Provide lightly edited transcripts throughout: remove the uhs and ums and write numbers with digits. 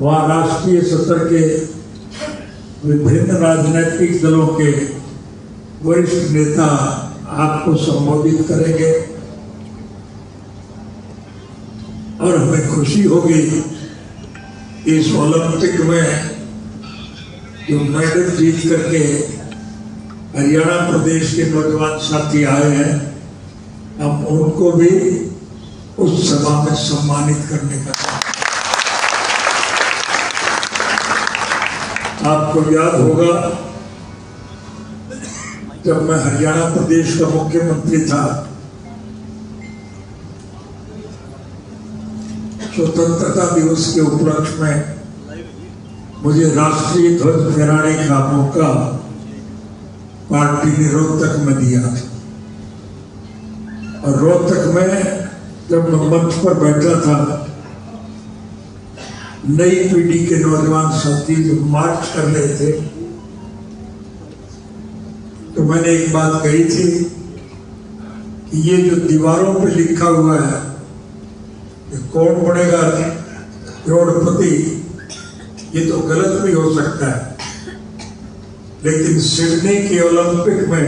वहाँ राष्ट्रीय स्तर के विभिन्न राजनीतिक दलों के वरिष्ठ नेता आपको संबोधित करेंगे और हमें खुशी होगी इस ओलंपिक में जो मेडल जीत करके हरियाणा प्रदेश के नौजवान साथी आए हैं, हम उनको भी उस सभा में सम्मानित करने का। आपको याद होगा जब मैं हरियाणा प्रदेश का मुख्यमंत्री था, स्वतंत्रता दिवस के उपलक्ष्य में मुझे राष्ट्रीय ध्वज फहराने का मौका पार्टी ने रोहतक में दिया और रोहतक में जब मैं मंच पर बैठा था, नई पीढ़ी के नौजवान साथी जो मार्च कर रहे थे, तो मैंने एक बात कही थी कि ये जो दीवारों पे लिखा हुआ है कि कौन बनेगा करोड़पति, ये तो गलत भी हो सकता है, लेकिन सिडनी के ओलंपिक में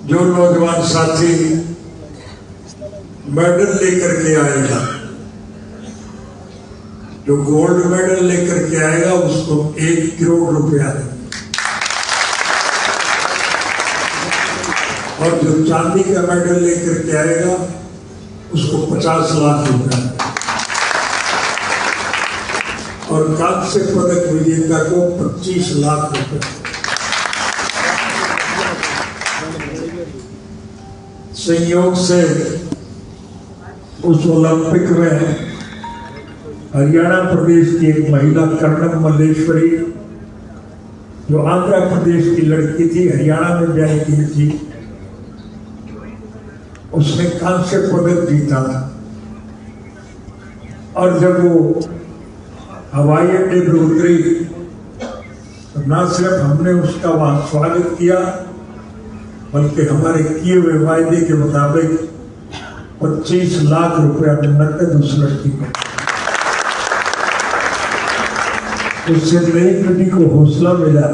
जो नौजवान साथी मेडल लेकर के आएगा, जो गोल्ड मेडल लेकर के आएगा, उसको 1 करोड़ रुपया देंगे और जो चांदी का मेडल लेकर के आएगा उसको 50 लाख रुपया और कांस्य पदक विजेता को 25 लाख रुपए। संयोग से उस ओलंपिक में हरियाणा प्रदेश की एक महिला कर्णम मल्लेश्वरी, जो आंध्र प्रदेश की लड़की थी, हरियाणा में ब्याह की थी, उसने कांस्य पदक जीता था। और जब वो हवाई अड्डे पर उतरी तो न सिर्फ हमने उसका वहां स्वागत किया, बल्कि हमारे किए हुए वायदे के मुताबिक 25 लाख रुपया नकद उस लड़की को। उससे नई पीढ़ी को हौसला मिला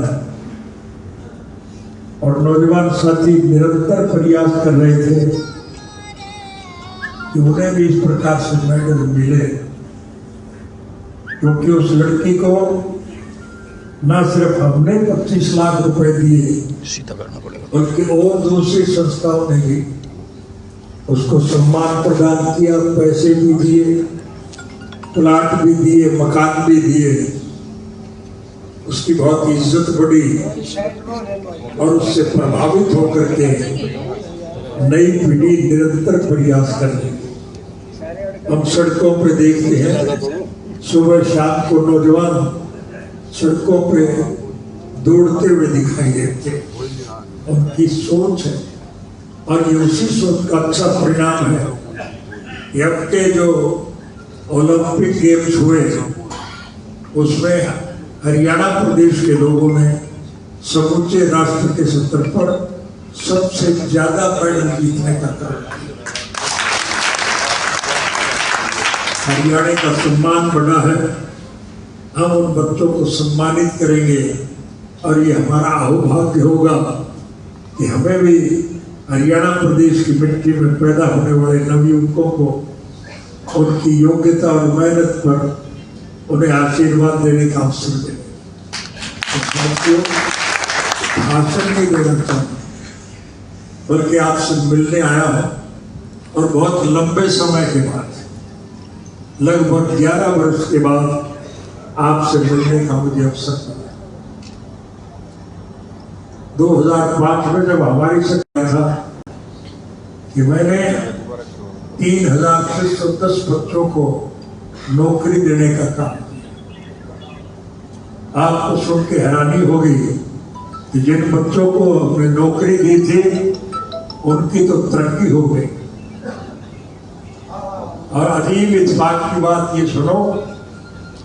और नौजवान साथी निरंतर प्रयास कर रहे थे कि उन्हें भी इस प्रकार से मेडल मिले, क्योंकि उस लड़की को न सिर्फ हमने 25 लाख रुपए दिए, बल्कि और दूसरी संस्थाओं ने भी उसको सम्मान प्रदान किया, पैसे भी दिए, प्लाट भी दिए, मकान भी दिए। उसकी बहुत इज्जत बढ़ी और उससे प्रभावित होकर के नई पीढ़ी निरंतर प्रयास कर रही। हम सड़कों पे देखते हैं, सुबह शाम को नौजवान सड़कों पे दौड़ते हुए दिखाई देते, उनकी सोच है और ये उसी सोच का अच्छा परिणाम है। ये अब के जो ओलंपिक गेम्स हुए उसमें हरियाणा प्रदेश के लोगों ने समूचे राष्ट्र के स्तर पर सबसे ज्यादा मेडल जीतने का काम किया। हरियाणा का सम्मान बढ़ा है, हम उन बच्चों को सम्मानित करेंगे और ये हमारा अहोभाग्य होगा कि हमें भी हरियाणा प्रदेश की मिट्टी में पैदा होने वाले नवयुवकों को उनकी योग्यता और मेहनत पर उन्हें आशीर्वाद देने का अवसर मिले। भाषण नहीं देना चाहता, बल्कि आपसे मिलने आया हूं और बहुत लंबे समय के बाद, लगभग 11 वर्ष के बाद आपसे मिलने का मुझे अवसर मिला। 2005 में जब हमारी सरकार था कि मैंने 3610 बच्चों को नौकरी देने का काम किया। आपको सुन के हैरानी होगी कि जिन बच्चों को हमने नौकरी दी थी उनकी तो तरक्की हो गई। और अजीब इत्तेफाक की बात ये सुनो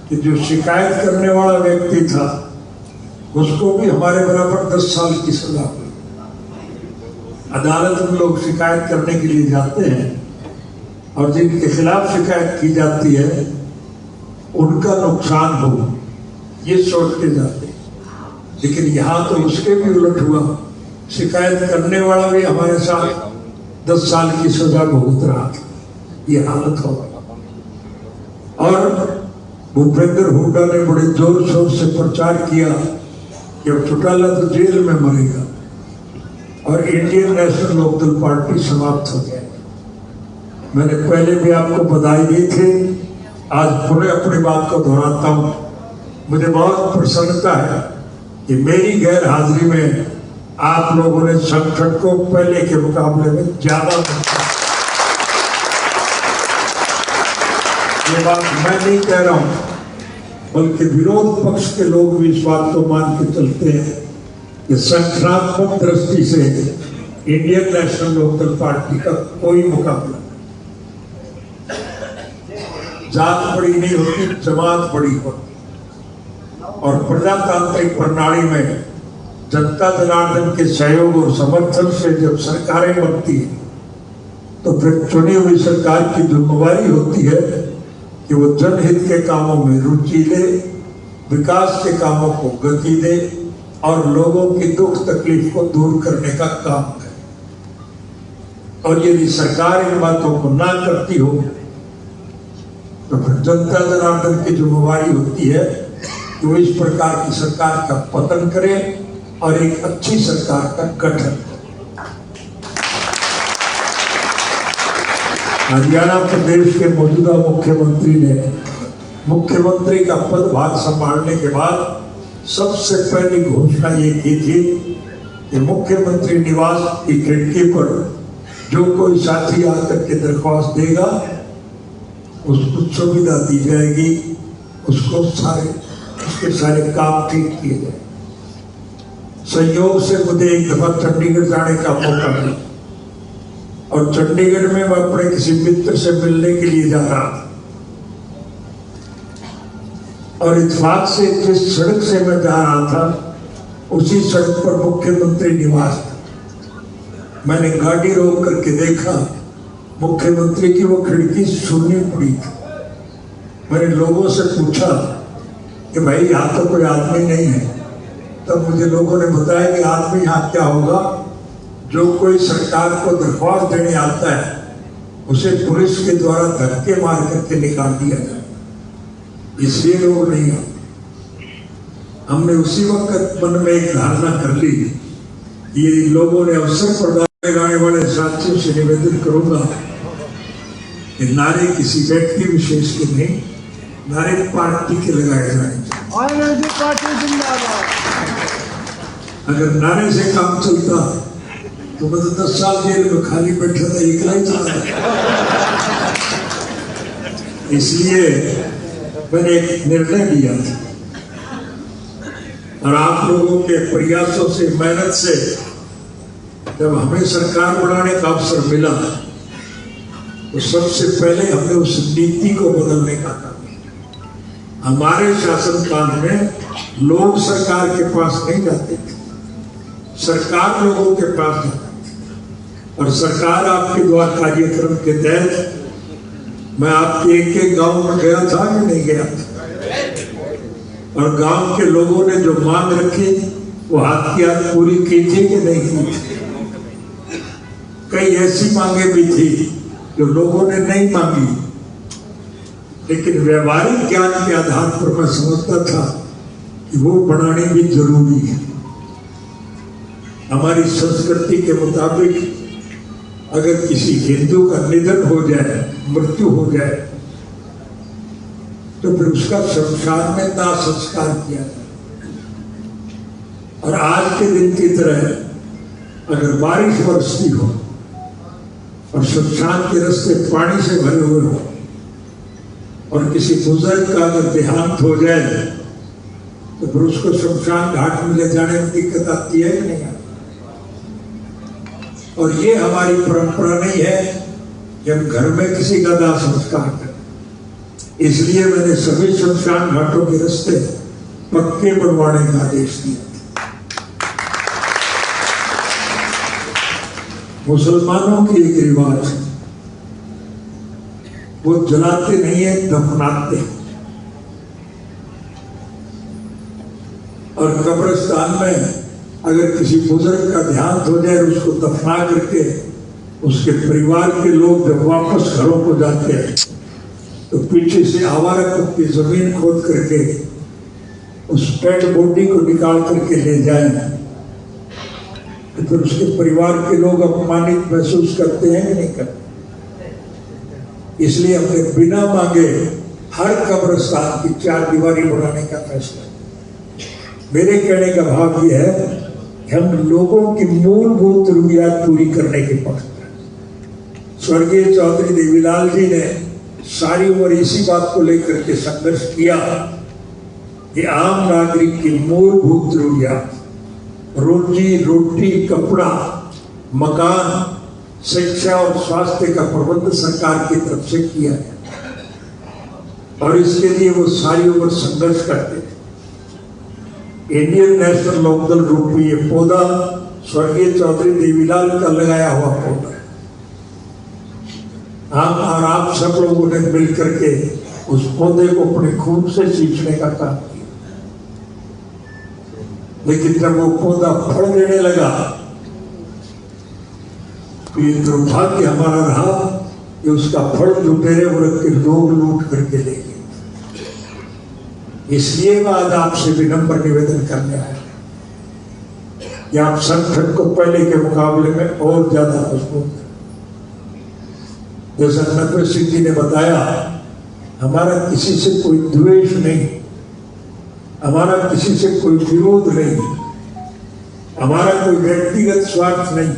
कि जो शिकायत करने वाला व्यक्ति था उसको भी हमारे बराबर 10 साल की सजा हुई। अदालत में लोग शिकायत करने के लिए जाते हैं और जिनके खिलाफ शिकायत की जाती है उनका नुकसान हो, ये सोच के जाते। लेकिन यहाँ तो उसके भी उलट हुआ। शिकायत करने वाला भी हमारे साथ 10 साल की सजा भुगत रहा था। ये हालत हो गई। और भूपेंद्र हुड्डा ने बड़े जोर शोर से प्रचार किया कि अब चौटाला तो जेल में मरेगा और इंडियन नेशनल लोकदल पार्टी समाप्त हो जाएगी। मैंने पहले भी आपको बधाई दी थी, आज पुनः अपनी बात को दोहराता हूं। मुझे बहुत प्रसन्नता है कि मेरी गैर हाजिरी में आप लोगों ने संगठन को पहले के मुकाबले में ज्यादा, ये बात मैं नहीं कह रहा हूं, बल्कि विरोध पक्ष के लोग भी इस बात को मान के चलते हैं कि संगठनात्मक दृष्टि से इंडियन नेशनल लोकदल पार्टी का कोई मुकाबला, जात बड़ी नहीं होती, जमात बड़ी होती। और प्रजातांत्रिक प्रणाली में जनता जनार्दन के सहयोग और समर्थन से जब सरकारें बनती है तो फिर चुनी हुई सरकार की जिम्मेवारी होती है कि वो जनहित के कामों में रुचि ले, विकास के कामों को गति दे और लोगों की दुख तकलीफ को दूर करने का काम करे। और यदि सरकार इन बातों को ना करती हो तो फिर जनता जनार्दन की जिम्मेवारी होती है कि वो इस प्रकार की सरकार का पतन करे और एक अच्छी सरकार का गठन करे। हरियाणा प्रदेश के मौजूदा मुख्यमंत्री ने मुख्यमंत्री का पदभार संभालने के बाद सबसे पहली घोषणा ये की थी कि मुख्यमंत्री निवास की खिड़की पर जो कोई साथी आकर के दरख्वास्त देगा उसको सुविधा दी जाएगी, उसको उसके सारे काम ठीक किए जाए। संयोग से मुझे एक दफा चंडीगढ़ जाने का मौका मिला और चंडीगढ़ में मैं अपने किसी मित्र से मिलने के लिए जा रहा था और इत्तेफाक से जिस सड़क से मैं जा रहा था उसी सड़क पर मुख्यमंत्री निवास था। मैंने गाड़ी रोक करके देखा, मुख्यमंत्री की वो खिड़की सुननी पड़ी थी। मैंने लोगों से पूछा कि भाई यहाँ तो कोई आदमी नहीं है। तब मुझे लोगों ने बताया कि आदमी यहाँ क्या होगा, जो कोई सरकार को दरख्वास्त देने आता है उसे पुलिस के द्वारा धक्के मार करके निकाल दिया जाए, इसलिए लोग नहीं आते। हमने उसी वक्त मन में एक धारणा कर ली कि लोगों ने अवसर प्रदान लगाने वाले साथियों से निवेदन करूंगा कि नारे किसी व्यक्ति विशेष के नहीं, नारे पार्टी के लगाए जाने चाहिए। अगर नारे से काम चलता तो मैं 10 साल जेल में खाली बैठा था, एकला ही चला। इसलिए मैंने एक निर्णय लिया था और आप लोगों के प्रयासों से, मेहनत से जब हमें सरकार बनाने का अवसर मिला तो सबसे पहले हमने उस नीति को बदलने का काम किया। हमारे शासनकाल में लोग सरकार के पास नहीं जाते थे, सरकार लोगों के पास जाती थी। और सरकार आपके द्वार कार्यक्रम के तहत मैं आपके एक गांव में गया था कि नहीं गया था, और गांव के लोगों ने जो मांग रखी वो हाथ की हाथ पूरी की थी कि नहीं की थी। कई ऐसी मांगे भी थी जो लोगों ने नहीं मांगी, लेकिन व्यवहारिक ज्ञान के आधार पर मैं समझता था कि वो बनानी भी जरूरी है। हमारी संस्कृति के मुताबिक अगर किसी हिंदू का निधन हो जाए, मृत्यु हो जाए, तो फिर उसका शमशान में दाह संस्कार किया जाए। और आज के दिन की तरह अगर बारिश बरसती हो और शमशान के रास्ते पानी से भरे हुए हो और किसी बुजुर्ग का अगर देहांत हो जाए तो फिर उसको शमशान घाट में ले जाने में दिक्कत आती है कि नहीं आती। और ये हमारी परंपरा नहीं है कि हम घर में किसी का दाह संस्कार करें। इसलिए मैंने सभी शमशान घाटों के रास्ते पक्के बनवाने का आदेश दिया। मुसलमानों की एक रिवाज है, वो जलाते नहीं है, दफनाते हैं। और कब्रिस्तान में अगर किसी बुजुर्ग का देहांत हो जाए, उसको दफना करके उसके परिवार के लोग जब वापस घरों को जाते हैं तो पीछे से आवारा कुत्ते जमीन खोद करके उस डेड बॉडी को निकाल करके ले जाए, तो फिर उसके परिवार के लोग अपमानित महसूस करते हैं कि नहीं करते? इसलिए हमने बिना मांगे हर कब्रिस्तान की 4 दीवारी बनाने का फैसला। मेरे कहने का भाव यह है कि हम लोगों की मूलभूत जरूरियात पूरी करने के पक्ष में। स्वर्गीय चौधरी देवीलाल जी ने सारी उम्र इसी बात को लेकर के संघर्ष किया कि आम नागरिक की मूलभूत जरूरियात, रोजी रोटी, कपड़ा, मकान, शिक्षा और स्वास्थ्य का प्रबंध सरकार की तरफ से किया है, और इसके लिए वो सारी उम्र संघर्ष करते थे। इंडियन नेशनल लोकदल रूपी ये पौधा स्वर्गीय चौधरी देवीलाल का लगाया हुआ पौधा है। हम और आप सब लोगों ने मिलकर के उस पौधे को अपने खून से सींचने का काम किया, लेकिन जब वो पौधा फल देने लगा तो ये दुर्भाग्य हमारा रहा कि उसका फल लुटेरे वर्ग के लोग लूट करके ले गए। इसलिए मैं आज आपसे विनम्र निवेदन करने आया कि आप संगठन को पहले के मुकाबले में और ज्यादा मजबूत करें। जैसा नटवर सिंह जी ने बताया, हमारा किसी से कोई द्वेष नहीं, हमारा किसी से कोई विरोध नहीं, हमारा कोई व्यक्तिगत स्वार्थ नहीं,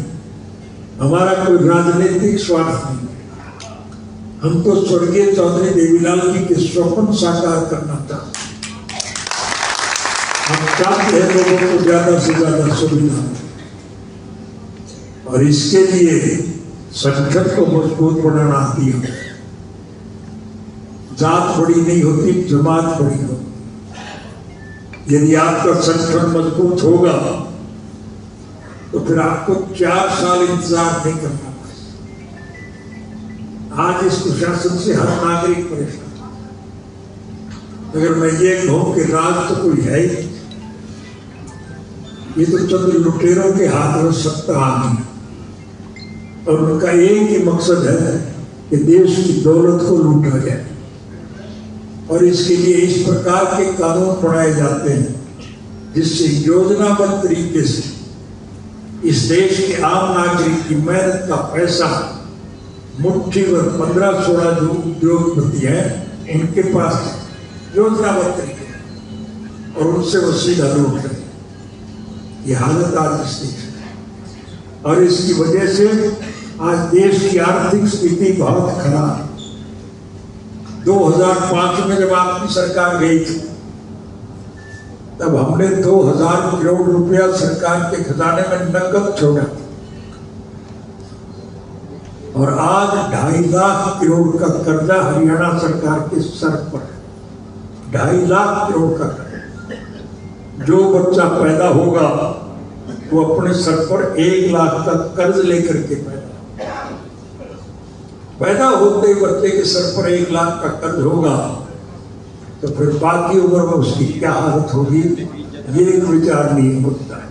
हमारा कोई राजनीतिक स्वार्थ नहीं। हम तो स्वर्गीय चौधरी देवीलाल जी के स्वप्न साकार करना चाहते हैं। हम चाहते हैं लोगों को ज्यादा से ज्यादा सुविधा, और इसके लिए संगठन को मजबूत बनाना दिया। जात बड़ी नहीं होती, जमात बड़ी होती। यदि आपका संगठन मजबूत होगा तो फिर आपको 4 साल इंतजार नहीं करना पड़ेगा। आज इस कुशासन से हर नागरिक परेशान। अगर मैं ये कहूं कि राज तो कोई है ही, ये तो चंद लुटेरों के हाथ में सत्ता आ गई, और उनका एक ही मकसद है कि देश की दौलत को लूटा जाए, और इसके लिए इस प्रकार के कानून बनाए जाते हैं जिससे योजनाबद्ध तरीके से इस देश के आम नागरिक की मेहनत का पैसा मुट्ठी भर 15-16 जो उद्योगपति हैं उनके पास योजनाबद्ध तरीके, और उनसे वो सीधा लूट रहे। ये हालत आज इस देश में, और इसकी वजह से आज देश की आर्थिक स्थिति बहुत खराब। 2005 में जब आपकी सरकार गई थी तब हमने 2000 करोड़ रुपया सरकार के खजाने में नकद छोड़ा, और आज 2.5 लाख करोड़ का कर्जा हरियाणा सरकार के सर पर है। 2.5 लाख करोड़ का कर्जा। जो बच्चा पैदा होगा वो अपने सर पर 1 लाख का कर्ज लेकर के पैदा होते बच्चे के सर पर 1 लाख का कर्ज होगा, तो फिर बाकी उम्र में उसकी क्या हालत होगी, ये एक विचार नहीं होता है।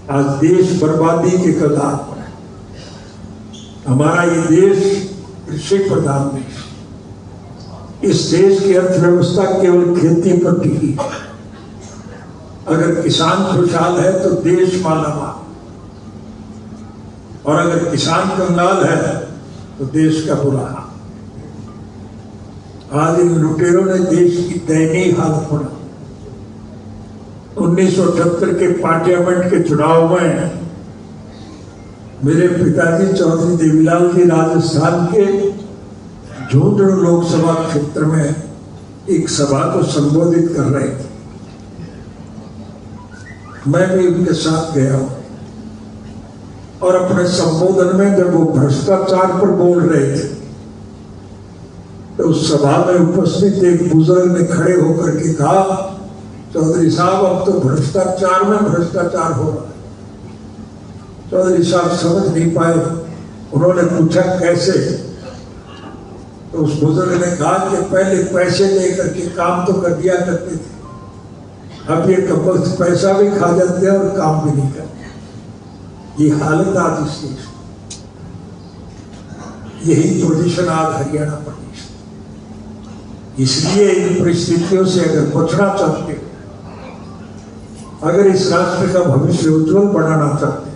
आज देश बर्बादी के कगार पर है। हमारा ये देश कृषि प्रधान देश, इस देश की अर्थव्यवस्था केवल खेती पर टिकी। अगर किसान खुशहाल है तो देश मालामाल, और अगर किसान कंगाल है तो देश का बुरा हाल। आज इन लुटेरों ने देश की दयनीय हालत बना। 1978 के पार्लियामेंट के चुनाव में मेरे पिताजी चौधरी देवीलाल जी राजस्थान के झुंझुनू लोकसभा क्षेत्र में एक सभा को संबोधित कर रहे थे। मैं भी उनके साथ गया हूं, और अपने संबोधन में जब वो भ्रष्टाचार पर बोल रहे थे तो उस सभा में उपस्थित एक बुजुर्ग ने खड़े होकर के कहा, चौधरी साहब अब तो भ्रष्टाचार में भ्रष्टाचार हो रहा है। चौधरी साहब समझ नहीं पाए। उन्होंने पूछा कैसे, तो उस बुजुर्ग ने कहा कि पहले पैसे लेकर के काम तो कर दिया करते थे, अब ये कम पैसा भी खा जाते हैं और काम भी नहीं करते। ये हालत आज इस देश में, यही पोजीशन आज हरियाणा प्रदेश। इसलिए इन परिस्थितियों से अगर बचना चाहते हो, अगर इस राष्ट्र का भविष्य उज्जवल बनाना चाहते हो,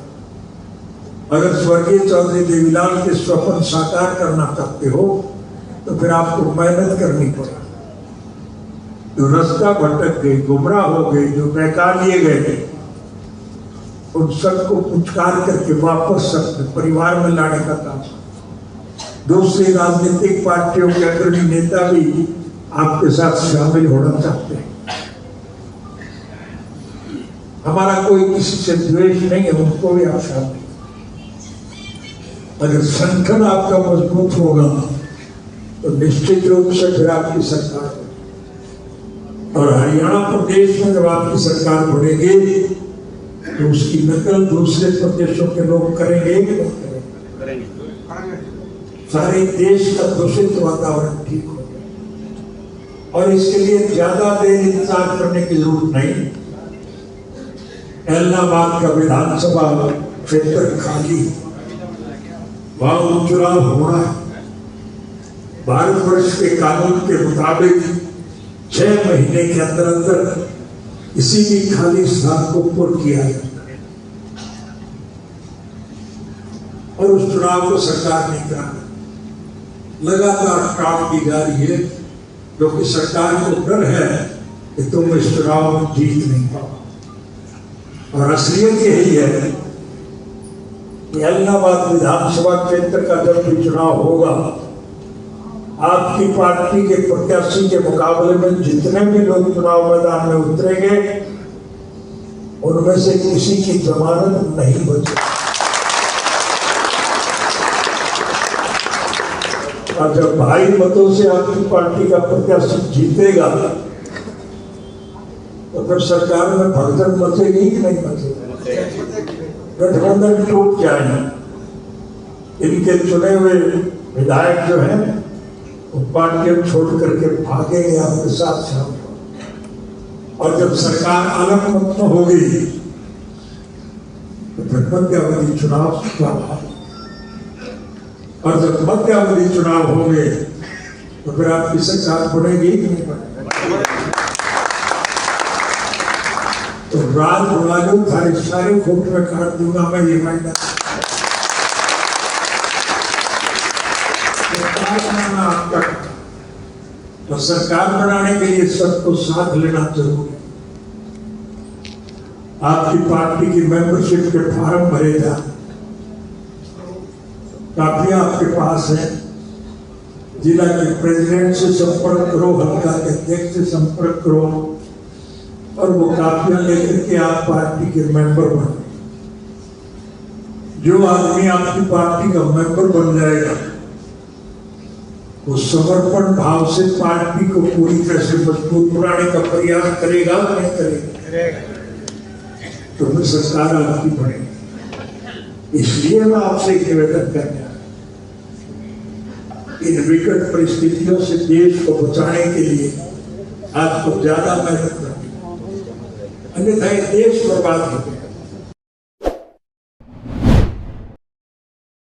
अगर स्वर्गीय चौधरी देवीलाल के स्वप्न साकार करना चाहते हो, तो फिर आपको मेहनत करनी पड़ेगी। जो रास्ता भटक गए, गुमराह हो गए, जो बेकार लिए गए, उन सबको पुचकार करके वापस अपने परिवार में लाने का काम। दूसरी राजनीतिक पार्टियों के अग्रणी नेता भी आपके साथ शामिल होना चाहते हैं। हमारा कोई किसी से द्वेष नहीं है, उनको भी आप शामिल। अगर संगठन आपका मजबूत होगा तो निश्चित रूप से फिर आपकी सरकार होगी। और हरियाणा प्रदेश में जब आपकी सरकार बढ़ेगी तो उसकी नकल दूसरे प्रदेशों के लोग करेंगे कि नहीं करेंगे? सारे देश का दूषित वातावरण ठीक हो गया। और इसके लिए ज्यादा देर इंतजार करने की जरूरत नहीं। इलाहाबाद का विधानसभा क्षेत्र खाली, वहां उपचुनाव होना है। भारतवर्ष के कानून के मुताबिक 6 महीने के अंदर अंदर किसी भी खाली स्थान को पूर्ण किया जाता है और उस चुनाव को सरकार नहीं करा। लगातार काम की जा रही है, क्योंकि सरकार को डर है कि तुम इस चुनाव में जीत नहीं पाओ। और असलियत यही है कि इलाहाबाद विधानसभा क्षेत्र का जब भी चुनाव होगा, आपकी पार्टी के प्रत्याशी के मुकाबले में जितने भी लोग चुनाव मैदान में उतरेंगे, उनमें से किसी की जमानत नहीं बचेगी। और जब भारी मतों से आपकी पार्टी का प्रत्याशी जीतेगा, तो फिर सरकार में भगदड़ मचेगी कि नहीं मचेगी? गठबंधन टूट जाएगा। इनके चुने हुए विधायक जो हैं वो पार्टियां छोड़ करके भागेंगे आपके साथ शामिल। और जब सरकार अलग मत में होगी तो फिर मध्यावधि चुनाव स्वाभाविक। और जब मध्यावधि चुनाव होंगे तो फिर आपकी सरकार बढ़ेगी कि नहीं बढ़ेगी? तो राज मुलाजिम सारे खोट में काट दूंगा मैं, ये मायना। आपका तो सरकार बनाने के लिए सबको साथ लेना जरूरी। आपकी पार्टी की मेंबरशिप के फॉर्म भरे जा, काफी आपके पास है। जिला के प्रेसिडेंट से संपर्क करो, हल्का के अध्यक्ष से संपर्क करो और वो काफियां लेकर के आप पार्टी के मेंबर बनो। जो आदमी आपकी पार्टी का मेंबर बन जाएगा, वो समर्पण भाव से पार्टी को पूरी तरह से मजबूत बनाने का प्रयास करेगा नहीं करेगा? तो फिर सरकार आपकी बढ़ेगी। इसलिए मैं आपसे निवेदन करने इन विकट परिस्थितियों से देश को बचाने के लिए आपको ज्यादा मेहनत करनी, अन्यथा देश बर्बाद हो गया।